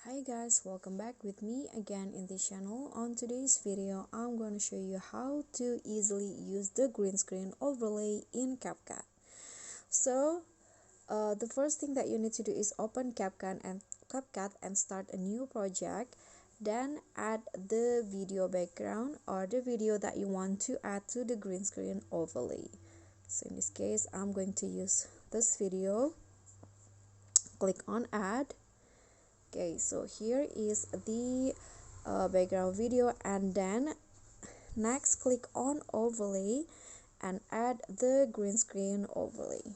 Hi guys, welcome back with me again in this channel. On today's video, I'm going to show you how to easily use the green screen overlay in CapCut. So, the first thing that you need to do is open CapCut and start a new project. Then add the video background or the video that you want to add to the green screen overlay. So in this case, I'm going to use this video. Click on add. Okay, so here is the background video, and then next click on overlay and add the green screen overlay.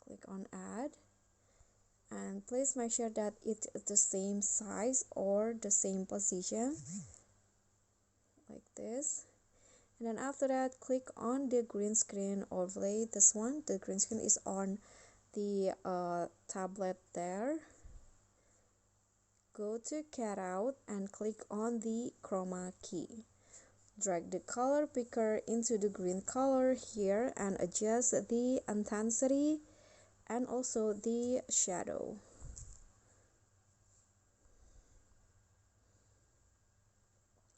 Click on add and please make sure that it's the same size or the same position like this. And then after that, click on the green screen overlay. This one, the green screen is on the tablet there. Go to cutout and click on the Chroma Key. Drag the color picker into the green color here and adjust the intensity and also the shadow.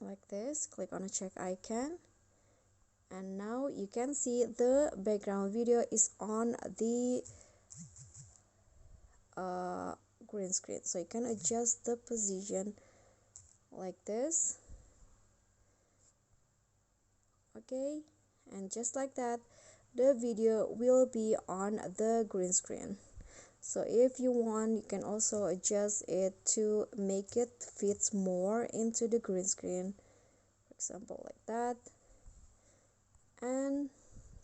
Like this, click on a check icon. And now you can see the background video is on the green screen, so you can adjust the position like this. Okay, and just like that, the video will be on the green screen. So if you want, you can also adjust it to make it fit more into the green screen, for example like that. And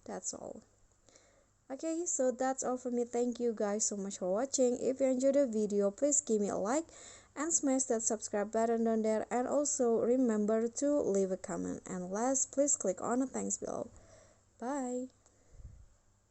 that's all. Okay, so that's all for me. Thank you guys so much for watching. If you enjoyed the video, please give me a like and smash that subscribe button down there, and also remember to leave a comment, and last, please click on the thanks below. Bye.